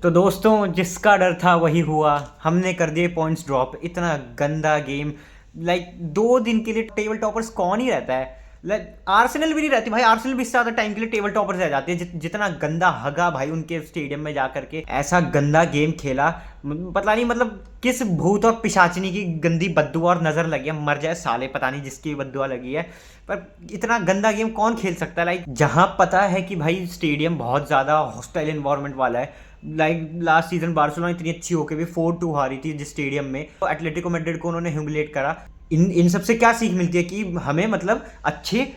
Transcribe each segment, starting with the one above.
तो दोस्तों, जिसका डर था वही हुआ। हमने कर दिए पॉइंट्स ड्रॉप। इतना गंदा गेम। लाइक 2 दिन के लिए टेबल टॉपर्स कौन ही रहता है। लाइक आर्सेनल भी नहीं रहती भाई। आर्सेनल भी इससे ज़्यादा टाइम के लिए टेबल टॉपर्स रह जाती है। जितना गंदा हगा भाई उनके स्टेडियम में जा करके ऐसा गंदा गेम खेला। पता नहीं मतलब किस भूत और पिशाचिनी की गंदी बद्दुआ और नज़र लगी है। मर जाए साले, पता नहीं जिसकी बद्दुआ लगी है। पर इतना गंदा गेम कौन खेल सकता है। लाइक जहाँ पता है कि भाई स्टेडियम बहुत ज़्यादा हॉस्टाइल इन्वायरमेंट वाला है। लाइक लास्ट सीजन बार्सिलोना इतनी अच्छी होकर भी 4-2 हारी थी जिस स्टेडियम में, तो एटलेटिको मैड्रिड को उन्होंने ह्यूमिलेट करा। इन सब से क्या सीख मिलती है कि हमें मतलब अच्छे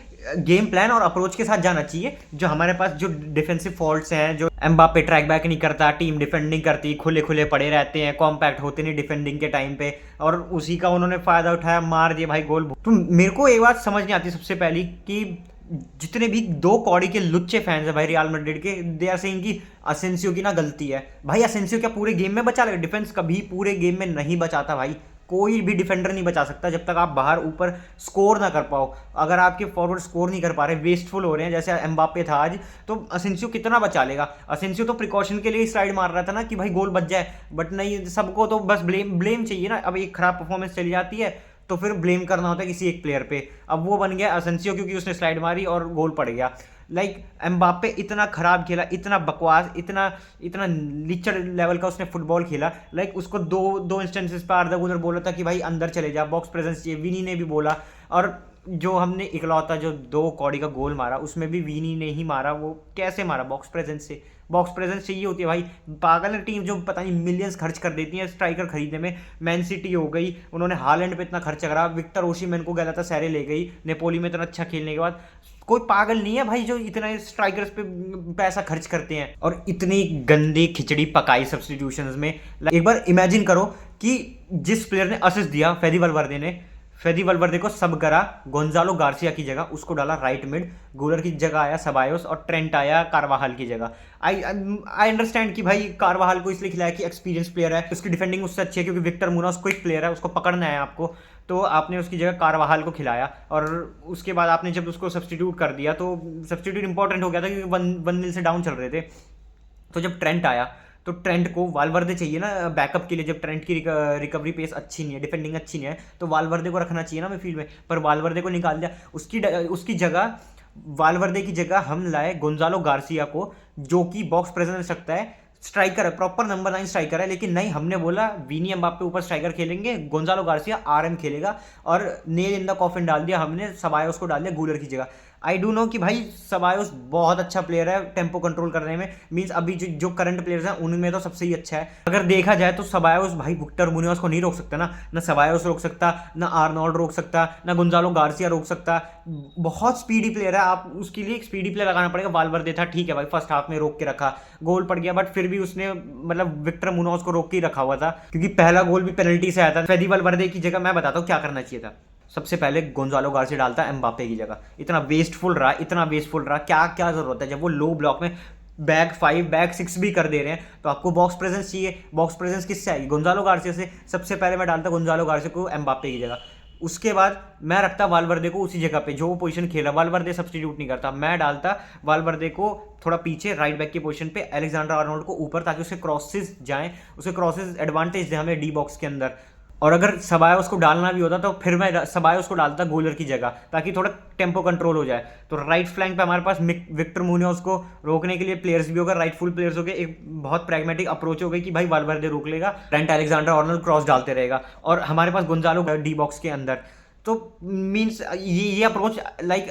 गेम प्लान और अप्रोच के साथ जाना चाहिए। जो हमारे पास जो डिफेंसिव फॉल्ट्स हैं, जो एम्बाप्पे ट्रैक बैक नहीं करता, टीम डिफेंड नहीं करती, खुले खुले पड़े रहते हैं, कॉम्पैक्ट होते नहीं डिफेंडिंग के टाइम पे, और उसी का उन्होंने फायदा उठाया, मार दिया भाई गोल। तो मेरे को एक बात समझ नहीं आती सबसे पहली कि जितने भी 2 कौड़ी के लुच्चे फैंस हैं भाई रियल मैड्रिड के, दे आर सेइंग कि असेंसियो की ना गलती है। भाई असेंसियो क्या पूरे गेम में बचा लेगा? डिफेंस कभी पूरे गेम में नहीं बचाता भाई। कोई भी डिफेंडर नहीं बचा सकता जब तक आप बाहर ऊपर स्कोर ना कर पाओ। अगर आपके फॉरवर्ड स्कोर नहीं कर पा रहे, वेस्टफुल हो रहे हैं जैसे एम्बाप्पे था आज, तो असेंसियो कितना बचा लेगा? असेंसियो तो प्रिकॉशन के लिए स्लाइड मार रहा था ना कि भाई गोल बच जाए, बट नहीं, सबको तो बस ब्लेम चाहिए ना। अब एक खराब परफॉर्मेंस चली जाती है तो फिर ब्लेम करना होता है किसी एक प्लेयर पे। अब वो बन गया असेंसियो क्योंकि उसने स्लाइड मारी और गोल पड़ गया। लाइक एम्बाप्पे इतना खराब खेला, इतना बकवास, इतना इतना लीचड़ लेवल का उसने फुटबॉल खेला। लाइक उसको दो दो इंस्टेंसेस पे आर्दा गुलर बोला था कि भाई अंदर चले जा, बॉक्स प्रेजेंस चाहिए। विनी ने भी बोला। और जो हमने इकलौता जो 2 कौड़ी का गोल मारा उसमें भी विनी ने ही मारा। वो कैसे मारा? बॉक्स प्रेजेंस से। बॉक्स प्रेजेंस चाहिए होती है भाई। पागल है टीम जो पता नहीं मिलियंस खर्च कर देती है स्ट्राइकर खरीदने में। मैन सिटी हो गई, उन्होंने हालैंड पे इतना खर्च करा, विक्टर ओशिमेन को गलत सैरे ले गई नेपोली में इतना अच्छा खेलने के बाद। कोई पागल नहीं है भाई जो इतना स्ट्राइकर्स पे पैसा खर्च करते हैं और इतनी गंदी खिचड़ी पकाई सब्स्टिट्यूशंस में। एक बार इमेजिन करो कि जिस प्लेयर ने असिस्ट दिया फेदी वलवर्दे को सब करा, गोंजालो गार्सिया की जगह उसको डाला राइट मिड, गोलर की जगह आया सबायोस और ट्रेंट आया कारवाहाल की जगह। आई आई अंडरस्टैंड कि भाई कारवाहाल को इसलिए खिलाया कि एक्सपीरियंस प्लेयर है, उसकी डिफेंडिंग उससे अच्छी है, क्योंकि विक्टर मुनोस क्विक प्लेयर है, उसको पकड़ना है आपको। तो आपने उसकी जगह कारवाहाल को खिलाया और उसके बाद आपने जब उसको सब्स्टिट्यूट कर दिया तो सब्स्टिट्यूट इंपॉर्टेंट हो गया था क्योंकि 1-0 से डाउन चल रहे थे। तो जब ट्रेंट आया तो ट्रेंट को वालवर्दे चाहिए ना बैकअप के लिए। जब ट्रेंट की रिकवरी पेस अच्छी नहीं है, डिफेंडिंग अच्छी नहीं है, तो वालवर्दे को रखना चाहिए ना मिडफील्ड में। पर वालवर्दे को निकाल दिया। उसकी जगह वालवर्दे की जगह हम लाए गोंजालो गार्सिया को, जो कि बॉक्स प्रेजेंस रखता है, स्ट्राइकर है, प्रॉपर नंबर 9 स्ट्राइकर है। लेकिन नहीं, हमने बोला विनी एम्बाप्पे ऊपर स्ट्राइकर खेलेंगे, गोंजालो गार्सिया आरएम खेलेगा, और नेल इन द कॉफिन डाल दिया हमने, सबायोस को डाल दिया गूलर की जगह। आई डू नो कि भाई सबायोस बहुत अच्छा प्लेयर है टेम्पो कंट्रोल करने में। मींस अभी जो करंट प्लेयर्स हैं उनमें तो सबसे ही अच्छा है। अगर देखा जाए तो सबायोस भाई विक्टर मुनियोस को नहीं रोक सकता ना सबायोस रोक सकता, ना आर्नोल्ड रोक सकता, ना गोंजालो गार्सिया रोक सकता। बहुत स्पीडी प्लेयर है, आप उसके लिए एक स्पीडी प्लेयर लगाना पड़ेगा। वालवर्दे था, ठीक है भाई, फर्स्ट हाफ में रोक के रखा, गोल पड़ गया, बट फिर भी उसने मतलब विक्टर मुनोस को रोक के ही रखा हुआ था क्योंकि पहला गोल भी पेनल्टी से आया था। फेदी वलवर्दे की जगह मैं बताता हूँ क्या करना चाहिए था। सबसे पहले गोंजालो गार्सिया डालता है एम्बाप्पे की जगह। इतना वेस्टफुल रहा, क्या क्या जरूरत है? जब वो लो ब्लॉक में बैक 5 बैक 6 भी कर दे रहे हैं तो आपको बॉक्स प्रेजेंस चाहिए। बॉक्स प्रेजेंस किससे आएगी? गोंजालो गार्सिया से। सबसे पहले मैं डालता गोंजालो गार्सिया को एम्बाप्पे की जगह। उसके बाद मैं रखता वालवर्दे को उसी जगह पे जो वो पोजीशन खेला। वालवर्दे सब्स्टिट्यूट नहीं करता, मैं डालता वालवर्दे को थोड़ा पीछे राइट बैक की पोजीशन पे, अलेक्जेंडर आर्नोल्ड को ऊपर, ताकि उसके क्रॉसेस जाएं, उसके क्रॉसेस एडवांटेज दे हमें डी बॉक्स के अंदर। और अगर सबायोस को डालना भी होता तो फिर मैं सबायोस को डालता गोलर की जगह, ताकि थोड़ा टेम्पो कंट्रोल हो जाए। तो राइट फ्लैंक पे हमारे पास विक्टर मुनियोस को रोकने के लिए प्लेयर्स भी होगा, राइटफुल प्लेयर्स हो गए। एक बहुत प्रैग्मेटिक अप्रोच हो गई कि भाई वालवर्दे रोक लेगा, ट्रेंट अलेक्जेंडर आर्नोल्ड क्रॉस डालते रहेगा, और हमारे पास गोंजालो डी बॉक्स के अंदर। तो मीन्स ये अप्रोच लाइक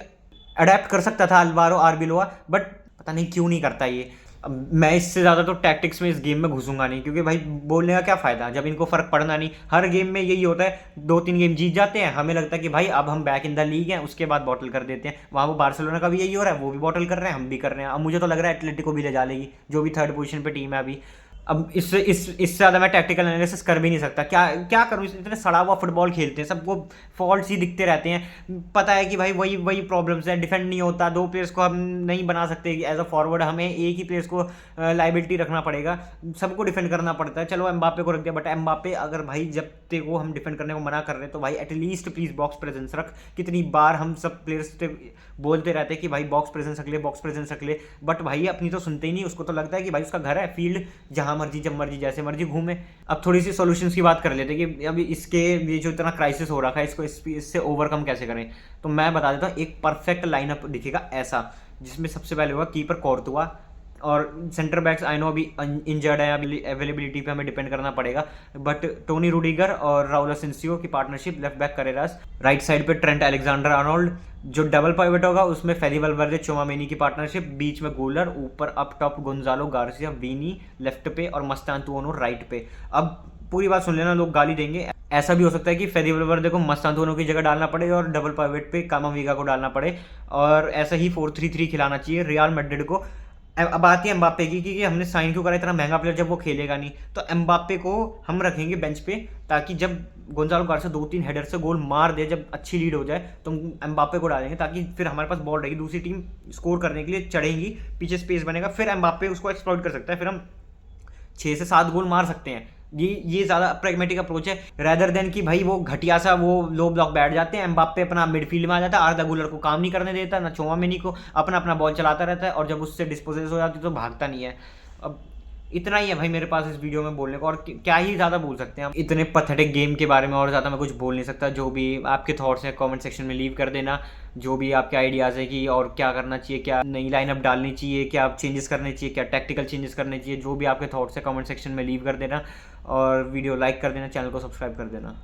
अडेप्ट कर सकता था अल्वारो आर्बिलोआ, बट पता नहीं क्यों नहीं करता ये। मैं इससे ज़्यादा तो टैक्टिक्स में इस गेम में घुसूंगा नहीं, क्योंकि भाई बोलने का क्या फ़ायदा जब इनको फ़र्क पड़ना नहीं। हर गेम में यही होता है, 2-3 गेम जीत जाते हैं, हमें लगता है कि भाई अब हम बैक इन द लीग हैं, उसके बाद बॉटल कर देते हैं। वहाँ वो बार्सिलोना का भी यही हो रहा है, वो भी बॉटल कर रहे हैं, हम भी कर रहे हैं। अब मुझे तो लग रहा है एटलेटिको भी ले जा लेगी, जो भी 3rd पोजीशन पे टीम है अभी। अब इससे ज़्यादा मैं टैक्टिकल एनालिसिस कर भी नहीं सकता। क्या क्या करूँ? इतने सड़ा हुआ फुटबॉल खेलते हैं, सबको फॉल्ट्स ही दिखते रहते हैं। पता है कि भाई वही प्रॉब्लम्स है, डिफेंड नहीं होता, 2 प्लेयर्स को हम नहीं बना सकते एज अ फॉरवर्ड, हमें एक ही प्लेयर्स को लाइबिलिटी रखना पड़ेगा, सबको डिफेंड करना पड़ता है। चलो एम्बाप्पे को रख दिया, बट एम्बाप्पे अगर भाई जब तक को हम डिफेंड करने को मना कर रहे हैं तो भाई एटलीस्ट प्लीज़ बॉक्स प्रेजेंस रख। कितनी बार हम सब प्लेयर्स बोलते रहते हैं कि भाई बॉक्स प्रेजेंस रख ले, बॉक्स प्रेजेंस रख ले, बट भाई अपनी तो सुनते ही नहीं। उसको तो लगता है कि भाई उसका घर है, फील्ड जहाँ मर्जी जब मर्जी जैसे मर्जी घूमे। अब थोड़ी सी सॉल्यूशंस की बात कर लेते हैं कि अभी इसके ये जो इतना क्राइसिस हो रखा है इसको इससे ओवरकम कैसे करें। तो मैं बता देता हूँ, एक परफेक्ट लाइनअप दिखेगा ऐसा, जिसमें सबसे पहले होगा कीपर कोर्तुआ, और सेंटर बैक्स आई नो अभी इंजर्ड है, अभी अवेलेबिलिटी पे हमें डिपेंड करना पड़ेगा, बट टोनी रूडिगर और राउल असेंसियो की partnership. Left back Carreras, right side पे ट्रेंट अलेक्जेंडर आर्नोल्ड, जो डबल पाइवट होगा उसमें फेदी वल्वर्दे चोमामेनी की पार्टनरशिप, बीच में गोलर, ऊपर up top Gonzalo Garcia weeny left पे और मस्तांतुओनो राइट पे। अब पूरी बात सुन लेना, लोग गाली देंगे। ऐसा भी हो सकता है कि फेदी वल्वर्दे को मस्तांतुओनो की जगह डालना पड़े और डबल पाइवट पे कामाविंगा को डालना पड़े, और ऐसा ही 4-3-3 खिलाना चाहिए रियल मैड्रिड को। अब आती है एम्बाप्पे की कि हमने साइन क्यों करा इतना महंगा प्लेयर जब वो खेलेगा नहीं, तो एम्बाप्पे को हम रखेंगे बेंच पे, ताकि जब गोंजालो गार्सिया 2-3 हेडर से गोल मार दे, जब अच्छी लीड हो जाए तो एम्बाप्पे को डालेंगे, ताकि फिर हमारे पास बॉल रहेगी, दूसरी टीम स्कोर करने के लिए चढ़ेगी, पीछे स्पेस बनेगा, फिर एम्बाप्पे उसको एक्सप्लॉइट कर सकता है, फिर हम 6 से 7 गोल मार सकते हैं। ये ज़्यादा प्रैग्मेटिक अप्रोच है, रैदर देन कि भाई वो घटिया सा वो लो ब्लॉक बैठ जाते हैं, एम्बाप्पे अपना मिडफील्ड में आ जाता है, आर्दा गुलर को काम नहीं करने देता, ना चोमामेनी को, अपना अपना बॉल चलाता रहता है, और जब उससे डिस्पोजेस हो जाती है तो भागता नहीं है। अब इतना ही है भाई मेरे पास इस वीडियो में बोलने को, और क्या ही ज़्यादा बोल सकते हैं हम इतने पथेटिक गेम के बारे में, और ज़्यादा मैं कुछ बोल नहीं सकता। जो भी आपके थॉट्स हैं कमेंट सेक्शन में लीव कर देना, जो भी आपके आइडियाज़ है कि और क्या करना चाहिए, क्या नई लाइनअप डालनी चाहिए, क्या चेंजेस करने चाहिए, क्या टैक्टिकल चेंजेस करने चाहिए, जो भी आपके थॉट्स है कमेंट सेक्शन में लीव कर देना, और वीडियो लाइक कर देना, चैनल को सब्सक्राइब कर देना।